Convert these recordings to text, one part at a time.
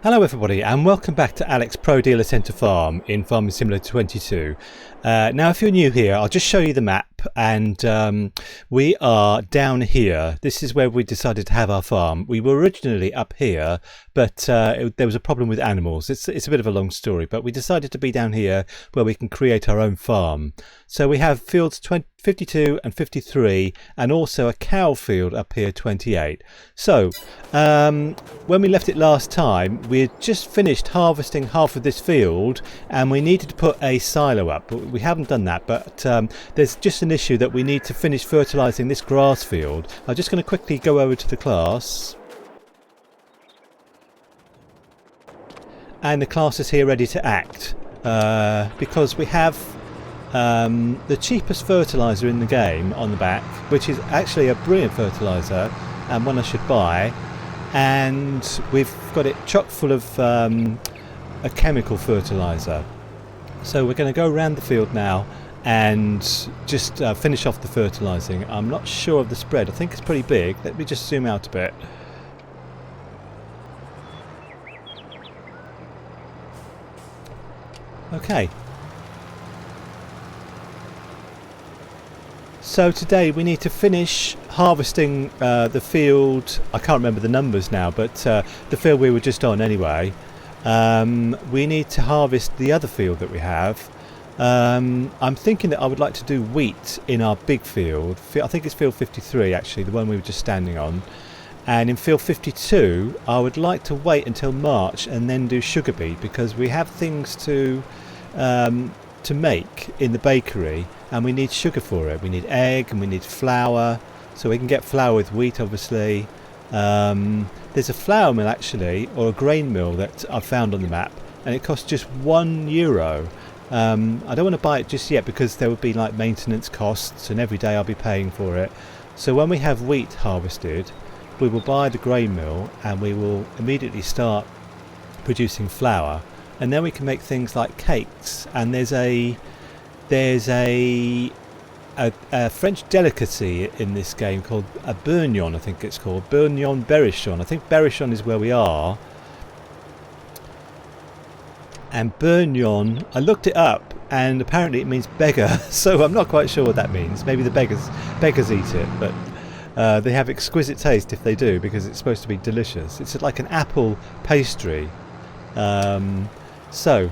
Hello everybody and welcome back to Alex ProDealCenter Farm in Farming Simulator 22. Now if you're new here, I'll just show you the map, and we are down here. This is where we decided to have our farm. We were originally up here, but there was a problem with animals. It's a bit of a long story, but we decided to be down here where we can create our own farm. So we have fields 52 and 53 and also a cow field up here 28. So when we left it last time, we had just finished harvesting half of this field and we needed to put a silo up, but we haven't done that. But there's just an issue that we need to finish fertilizing this grass field. I'm just going to quickly go over to the class, and the class is here ready to act because we have the cheapest fertilizer in the game on the back, which is actually a brilliant fertilizer and one I should buy, and we've got it chock full of a chemical fertilizer. So we're going to go around the field now and just finish off the fertilizing. I'm not sure of the spread. I think it's pretty big. Let me just zoom out a bit. Okay. So today we need to finish harvesting the field. I can't remember the numbers now, but the field we were just on anyway. We need to harvest the other field that we have. I'm thinking that I would like to do wheat in our big field. I think it's field 53 actually, the one we were just standing on. And in field 52 I would like to wait until March and then do sugar beet, because we have things to make in the bakery and we need sugar for it. We need egg and we need flour, so we can get flour with wheat obviously. There's a flour mill actually, or a grain mill, that I've found on the map, and it costs just €1. I don't want to buy it just yet because there would be like maintenance costs and every day I'll be paying for it. So when we have wheat harvested, we will buy the grain mill and we will immediately start producing flour, and then we can make things like cakes. And there's a French delicacy in this game called a bourgnon, I think it's called bourgnon berrichon. I think berrichon is where we are, and bourgnon, I looked it up and apparently it means beggar, so I'm not quite sure what that means. Maybe the beggars eat it, but they have exquisite taste if they do, because it's supposed to be delicious. It's like an apple pastry. So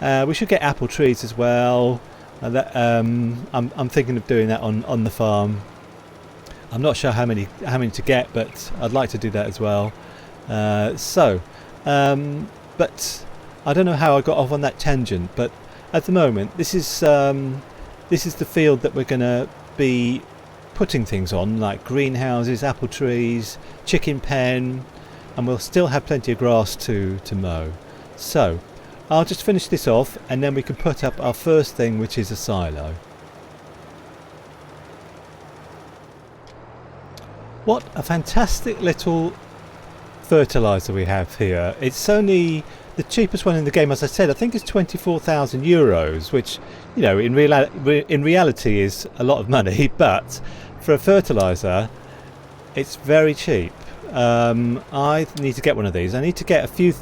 we should get apple trees as well. I'm thinking of doing that on the farm. I'm not sure how many to get, but I'd like to do that as well. But I don't know how I got off on that tangent. But at the moment, this is the field that we're going to be putting things on, like greenhouses, apple trees, chicken pen, and we'll still have plenty of grass to mow. So I'll just finish this off and then we can put up our first thing, which is a silo. What a fantastic little fertilizer we have here. It's only the cheapest one in the game, as I said. I think it's €24,000, which, you know, in reality is a lot of money, but for a fertilizer it's very cheap. I need to get one of these. I need to get a few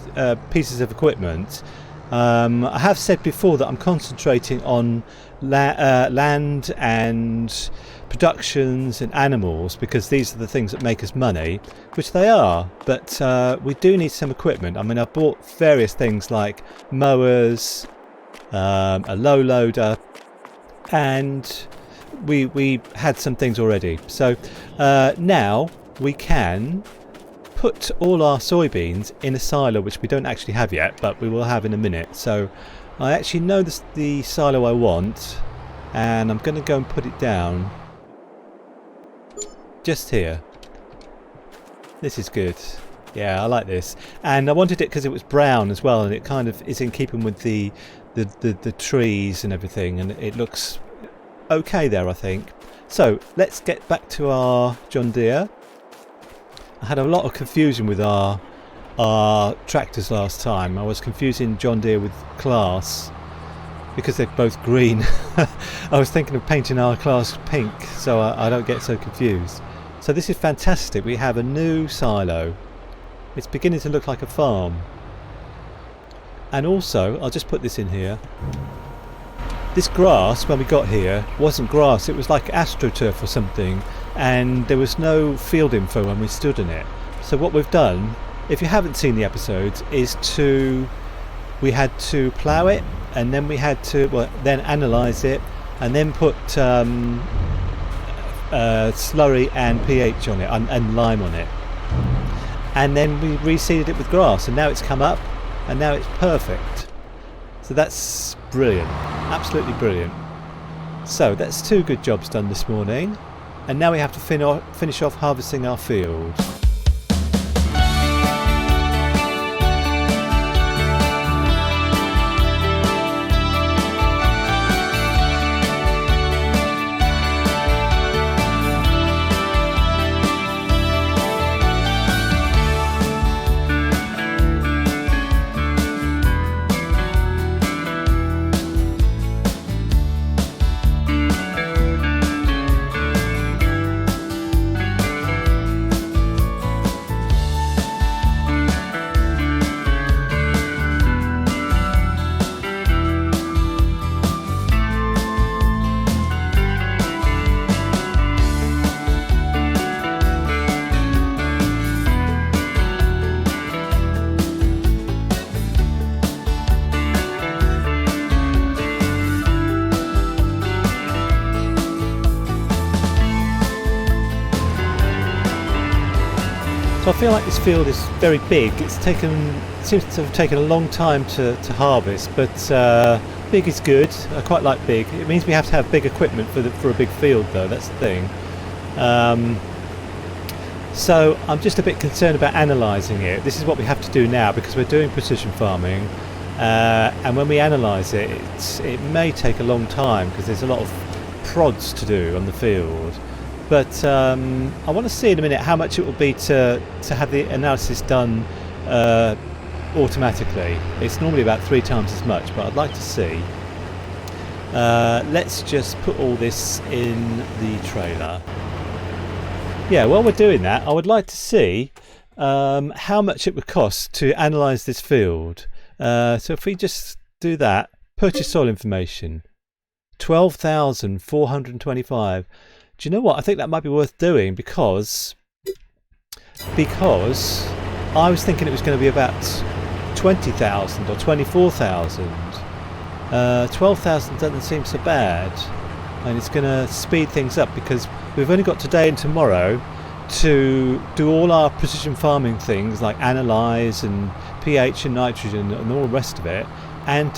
pieces of equipment. I have said before that I'm concentrating on land and productions and animals, because these are the things that make us money, which they are, but we do need some equipment. I mean, I bought various things like mowers, a low loader, and we had some things already. So now we can put all our soybeans in a silo, which we don't actually have yet, but we will have in a minute. So I actually know the silo I want, and I'm going to go and put it down just here. This is good. Yeah, I like this, and I wanted it because it was brown as well, and it kind of is in keeping with the trees and everything, and it looks okay there, I think. So let's get back to our John Deere. I had a lot of confusion with our tractors last time. I was confusing John Deere with Class because they're both green. I was thinking of painting our Class pink so I don't get so confused. So this is fantastic. We have a new silo. It's beginning to look like a farm. And also, I'll just put this in here. This grass, when we got here, wasn't grass. It was like AstroTurf or something, and there was no field info when we stood in it. So what we've done, if you haven't seen the episodes, is we had to plough it, and then we had to then analyse it, and then put slurry and pH on it, and lime on it, and then we reseeded it with grass, and now it's come up, and now it's perfect. So that's brilliant, absolutely brilliant. So that's 2 good jobs done this morning, and now we have to finish off harvesting our field. So I feel like this field is very big. It seems to have taken a long time to harvest, but big is good. I quite like big. It means we have to have big equipment for a big field, though. That's the thing. So I'm just a bit concerned about analysing it. This is what we have to do now because we're doing precision farming, and when we analyse it, it may take a long time because there's a lot of prods to do on the field. But I want to see in a minute how much it will be to have the analysis done automatically. It's normally about 3 times as much, but I'd like to see. Let's just put all this in the trailer. Yeah, while we're doing that, I would like to see how much it would cost to analyse this field. So if we just do that, purchase soil information, 12,425. Do you know what? I think that might be worth doing because I was thinking it was going to be about 20,000 or 24,000. 12,000 doesn't seem so bad, and it's going to speed things up because we've only got today and tomorrow to do all our precision farming things like analyse and pH and nitrogen and all the rest of it, and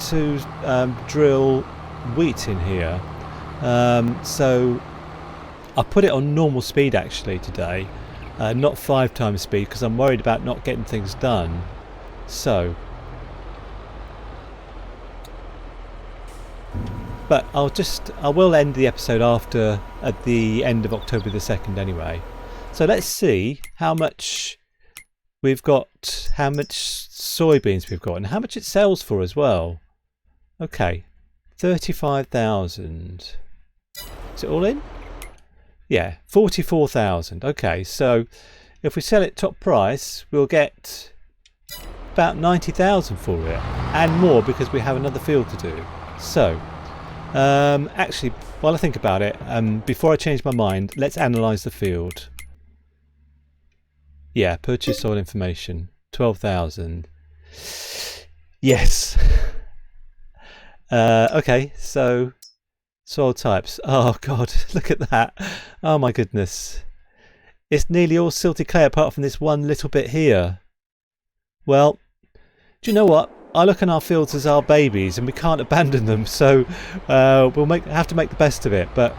to drill wheat in here. So I put it on normal speed actually today, not 5 times speed because I'm worried about not getting things done. So, but I will end the episode at the end of October the 2nd anyway. So let's see how much we've got, how much soybeans we've got, and how much it sells for as well. Okay, 35,000. Is it all in? Yeah, 44,000. Okay, so if we sell it top price, we'll get about 90,000 for it, and more because we have another field to do. So, actually, while I think about it, before I change my mind, let's analyse the field. Yeah, purchase soil information, 12,000. Yes. Okay, so soil types. Oh god, look at that. Oh my goodness. It's nearly all silty clay apart from this one little bit here. Well, do you know what? I look on our fields as our babies and we can't abandon them, so we'll have to make the best of it. But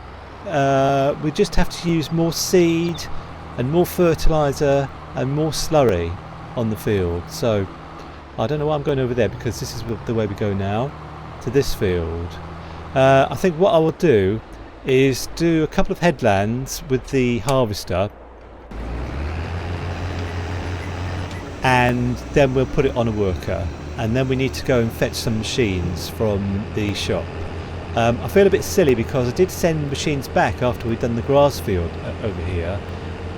we just have to use more seed and more fertiliser and more slurry on the field. So I don't know why I'm going over there because this is the way we go now, to this field. I think what I will do is do a couple of headlands with the harvester, and then we'll put it on a worker, and then we need to go and fetch some machines from the shop. I feel a bit silly because I did send machines back after we'd done the grass field over here,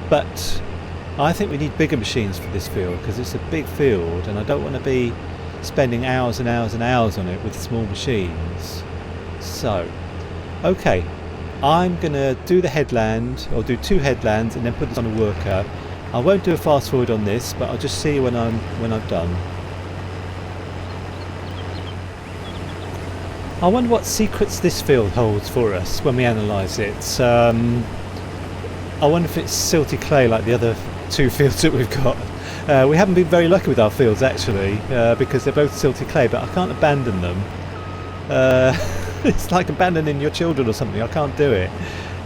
but I think we need bigger machines for this field because it's a big field and I don't want to be spending hours and hours and hours on it with small machines. So, okay, I'm going to do the headland, or do 2 headlands, and then put this on a worker. I won't do a fast forward on this, but I'll just see when I've done. I wonder what secrets this field holds for us when we analyse it. I wonder if it's silty clay like the other 2 fields that we've got. We haven't been very lucky with our fields actually, because they're both silty clay, but I can't abandon them. It's like abandoning your children or something. I can't do it.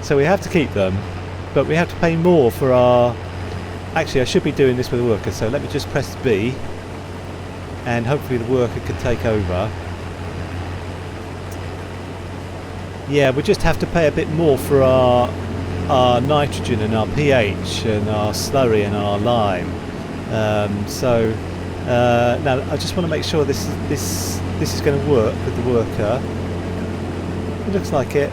So we have to keep them, but we have to pay more for our... Actually, I should be doing this with a worker, so let me just press B, and hopefully the worker can take over. Yeah, we just have to pay a bit more for our nitrogen and our pH and our slurry and our lime. Now I just want to make sure this is going to work with the worker. It looks like it.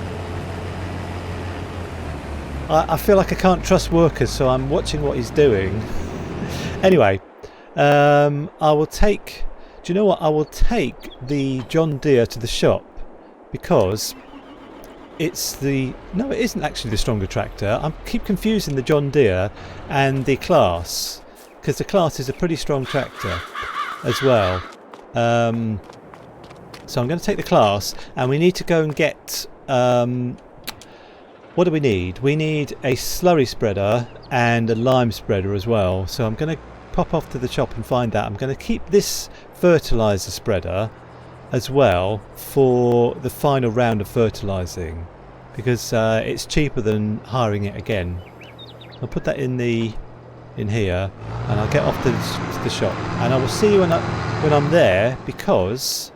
I feel like I can't trust workers, so I'm watching what he's doing. Anyway, I will take... Do you know what? I will take the John Deere to the shop, because it's the... No, it isn't actually the stronger tractor. I keep confusing the John Deere and the Class, because the Class is a pretty strong tractor as well. So I'm going to take the Class, and we need to go and get... what do we need? We need a slurry spreader and a lime spreader as well. So I'm going to pop off to the shop and find that. I'm going to keep this fertiliser spreader as well for the final round of fertilising, because it's cheaper than hiring it again. I'll put that in here, and I'll get off to the shop, and I will see you when I'm there, because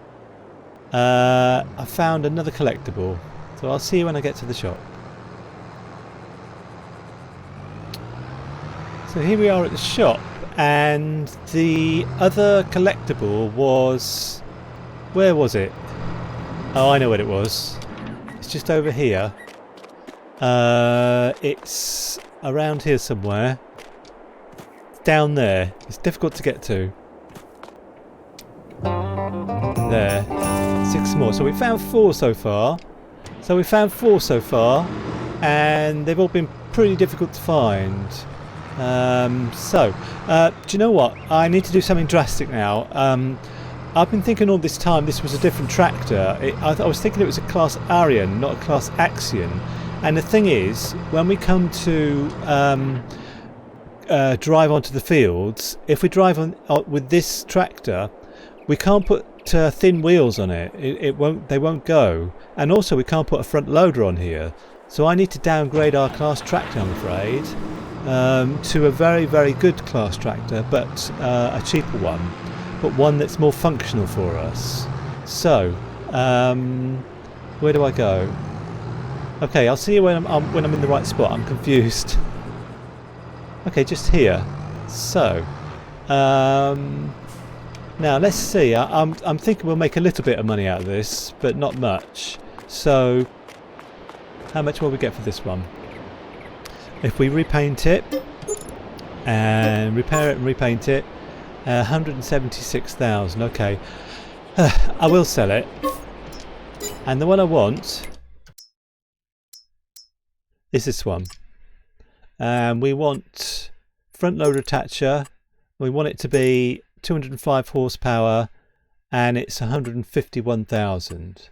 I found another collectible. So I'll see you when I get to the shop. So here we are at the shop, and the other collectible was... Where was it? Oh, I know what it was. It's just over here. It's around here somewhere. It's down there. It's difficult to get to. There. 6 more. So we found 4 so far. And they've all been pretty difficult to find. Do you know what? I need to do something drastic now. I've been thinking all this time this was a different tractor. I was thinking it was a Class Arian, not a Class Axion. And the thing is, when we come to drive onto the fields, if we drive on with this tractor, we can't put thin wheels on it. They won't go. And also we can't put a front loader on here. So I need to downgrade our Class tractor, I'm afraid, to a very, very good Class tractor, but a cheaper one. But one that's more functional for us. So, where do I go? Okay, I'll see you when I'm in the right spot. I'm confused. Okay, just here. So, now let's see. I'm thinking we'll make a little bit of money out of this, but not much. So, how much will we get for this one? If we repaint it and repair it and repaint it, 176,000. Okay, I will sell it. And the one I want is this one. And we want front loader attacher. We want it to be 205 horsepower, and it's 151,000.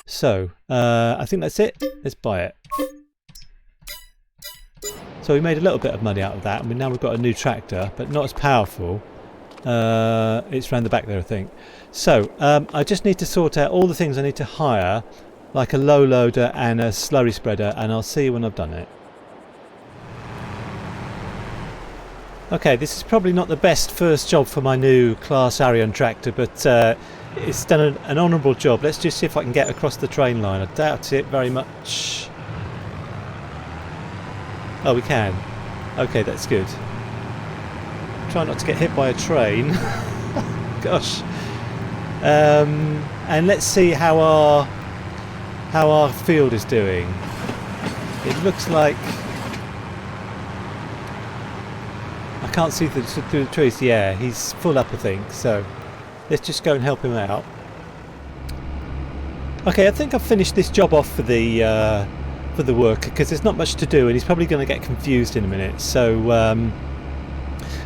So I think that's it. Let's buy it. So we made a little bit of money out of that, and now we've got a new tractor, but not as powerful. It's round the back there, I think. So I just need to sort out all the things I need to hire, like a low loader and a slurry spreader, and I'll see you when I've done it. Okay, this is probably not the best first job for my new Class Arian tractor, but it's done an honourable job. Let's just see if I can get across the train line. I doubt it very much. Oh, we can. Okay, that's good. Try not to get hit by a train. Gosh. And let's see how our field is doing. It looks like I can't see through the trees. Yeah, he's full up, I think. So let's just go and help him out. Okay, I think I've finished this job off for the worker, because there's not much to do and he's probably going to get confused in a minute. So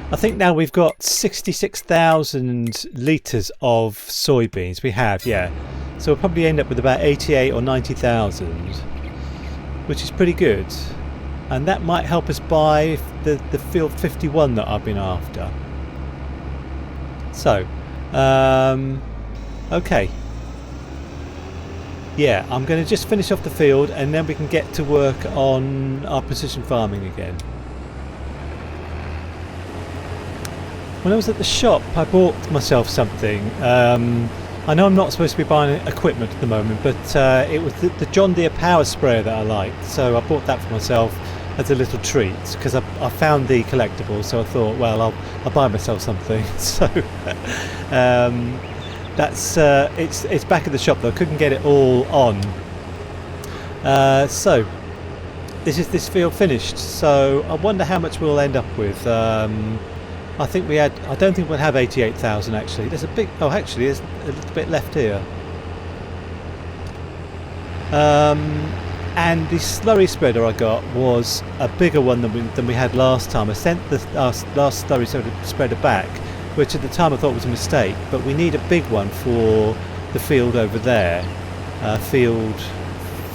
I think now we've got 66,000 litres of soybeans. We have, yeah. So we'll probably end up with about 88 or 90,000, which is pretty good. And that might help us buy the field 51 that I've been after. So, okay. Yeah, I'm going to just finish off the field and then we can get to work on our precision farming again. When I was at the shop, I bought myself something. I know I'm not supposed to be buying equipment at the moment, but it was the John Deere power sprayer that I liked, so I bought that for myself as a little treat, because I found the collectible, so I thought, well, I'll buy myself something. So that's it's back at the shop though. I couldn't get it all on. So this field finished. So I wonder how much we'll end up with. I think I don't think we'll have 88,000 actually. There's a big. Oh, actually, there's a little bit left here. And the slurry spreader I got was a bigger one than we had last time. I sent our last slurry spreader back, which at the time I thought was a mistake, but we need a big one for the field over there, field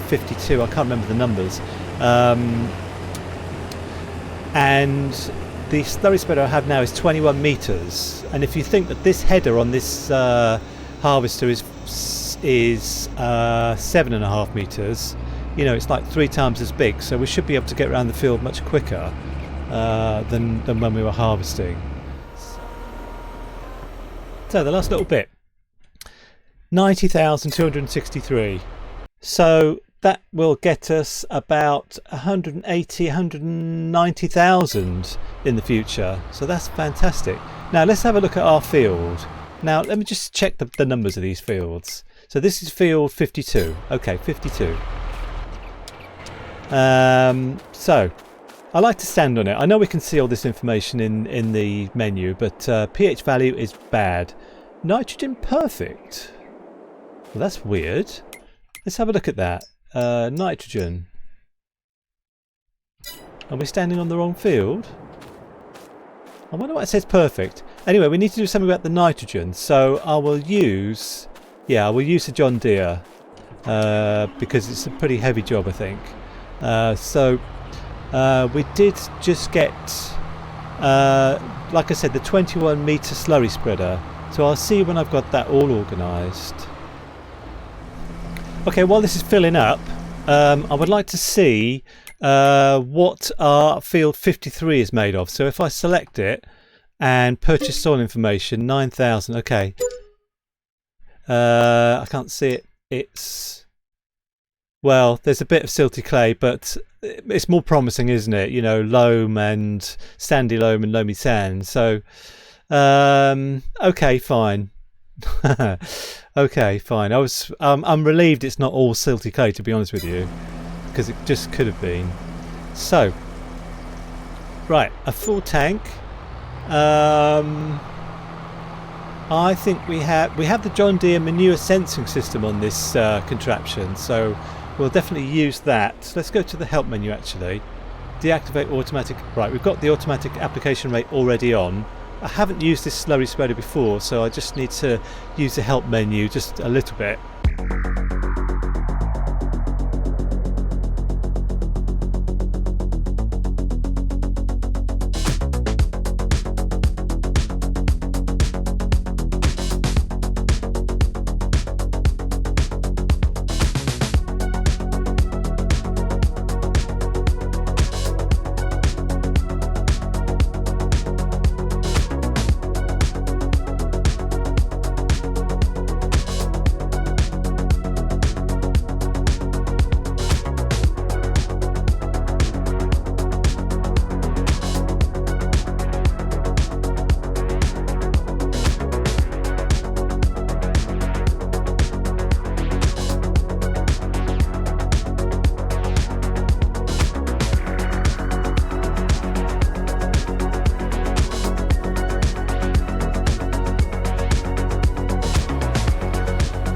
52, I can't remember the numbers. And the slurry spreader I have now is 21 metres, and if you think that this header on this harvester is 7.5 metres, you know, it's like 3 times as big, so we should be able to get around the field much quicker than when we were harvesting. So the last little bit, 90,263. So that will get us about 180, 190,000 in the future. So that's fantastic. Now let's have a look at our field. Now let me just check the numbers of these fields. So this is field 52. Okay, 52. So I like to stand on it. I know we can see all this information in the menu, but pH value is bad. Nitrogen perfect. Well, that's weird. Let's have a look at that. Nitrogen. Are we standing on the wrong field? I wonder why it says perfect. Anyway, we need to do something about the nitrogen. So I will use the John Deere because it's a pretty heavy job, I think. So we did just get, like I said, the 21 metre slurry spreader. So I'll see when I've got that all organised. Okay, while this is filling up, I would like to see what our field 53 is made of. So if I select it and purchase soil information, 9,000. Okay. I can't see it. It's, well, there's a bit of silty clay, but it's more promising, isn't it? You know, loam and sandy loam and loamy sand. So, okay, fine. Okay, fine. I'm relieved it's not all silty clay, to be honest with you, because it just could have been. So, right, a full tank. I think we have the John Deere manure sensing system on this contraption, so we'll definitely use that. Let's go to the help menu actually. Deactivate automatic. Right, we've got the automatic application rate already on. I haven't used this slurry spreader before, so I just need to use the help menu just a little bit.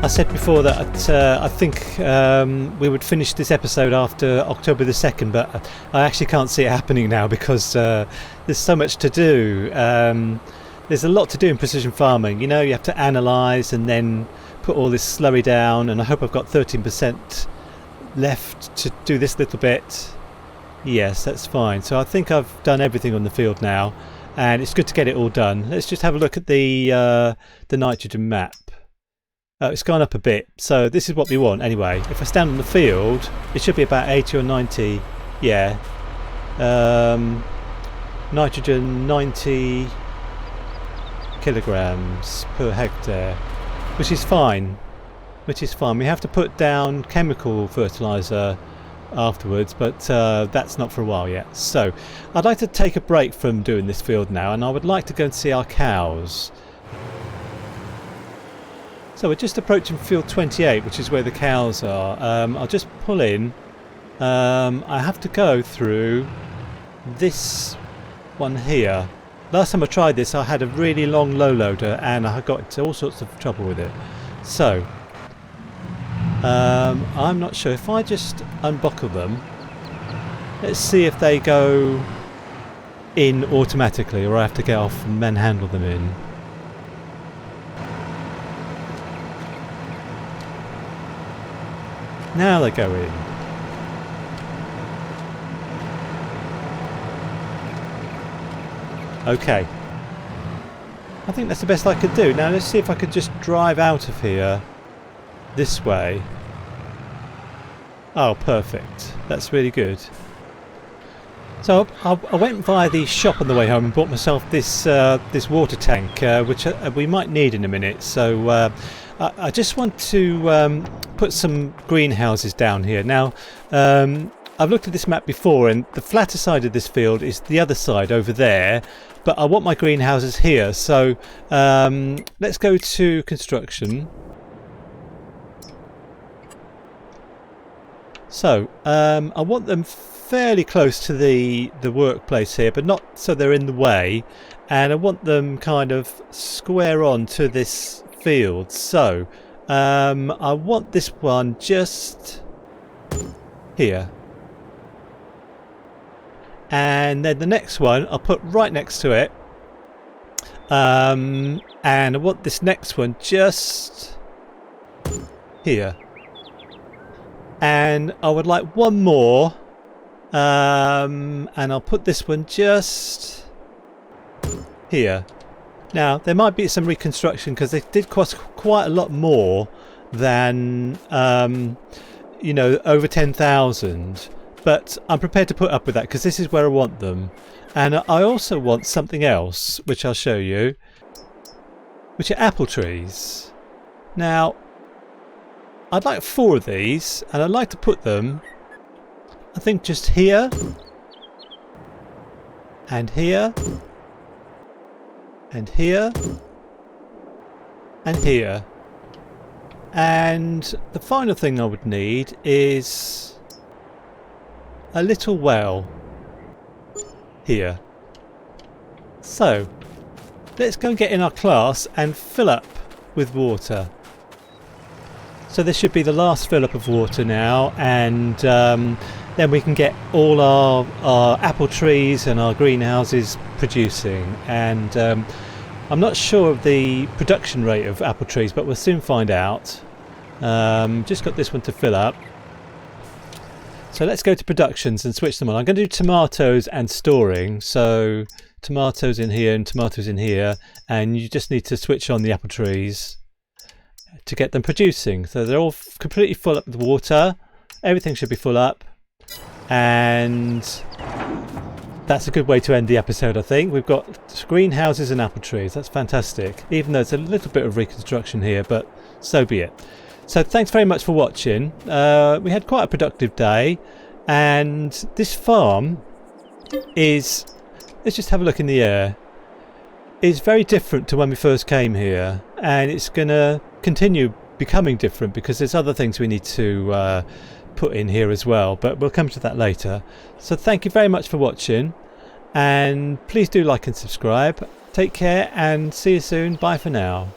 I said before that I think we would finish this episode after October the 2nd, but I actually can't see it happening now because there's so much to do. There's a lot to do in precision farming. You know, you have to analyse and then put all this slurry down, and I hope I've got 13% left to do this little bit. Yes, that's fine. So I think I've done everything on the field now, and it's good to get it all done. Let's just have a look at the nitrogen map. It's gone up a bit, so this is what we want anyway. If I stand on the field, it should be about 80 or 90. Yeah. Nitrogen 90 kilograms per hectare, which is fine. We have to put down chemical fertiliser afterwards, but that's not for a while yet. So I'd like to take a break from doing this field now, and I would like to go and see our cows. So we're just approaching field 28, which is where the cows are. I'll just pull in. I have to go through this one here. Last time I tried this, I had a really long low loader and I got into all sorts of trouble with it. So I'm not sure. If I just unbuckle them, let's see if they go in automatically, or I have to get off and manhandle them in. Now they go in. Okay. I think that's the best I could do. Now let's see if I could just drive out of here this way. Oh, perfect. That's really good. So I went via the shop on the way home and bought myself this this water tank, which we might need in a minute. So I just want to put some greenhouses down here. Now I've looked at this map before, and the flatter side of this field is the other side over there, but I want my greenhouses here. So let's go to construction. So I want them fairly close to the workplace here, but not so they're in the way, and I want them kind of square on to this field. So I want this one just here, and then the next one I'll put right next to it, and I want this next one just here, and I would like one more, and I'll put this one just here. Now there might be some reconstruction because they did cost quite a lot more than you know, over 10,000, but I'm prepared to put up with that because this is where I want them. And I also want something else which I'll show you, which are apple trees. Now I'd like 4 of these, and I'd like to put them, I think, just here and here and here and here. And the final thing I would need is a little well here. So let's go and get in our class and fill up with water. So this should be the last fill up of water now, and then we can get all our apple trees and our greenhouses producing. And I'm not sure of the production rate of apple trees, but we'll soon find out. Just got this one to fill up. So let's go to productions and switch them on. I'm going to do tomatoes and storing. So tomatoes in here and tomatoes in here, and you just need to switch on the apple trees to get them producing. So they're all completely full up with water. Everything should be full up, and that's a good way to end the episode, I think. We've got greenhouses and apple trees. That's fantastic, even though there's a little bit of reconstruction here, but so be it. So thanks very much for watching. We had quite a productive day, and this farm is, let's just have a look in the air, is very different to when we first came here, and it's going to continue becoming different because there's other things we need to put in here as well, but we'll come to that later. So thank you very much for watching, and please do like and subscribe. Take care and see you soon. Bye for now.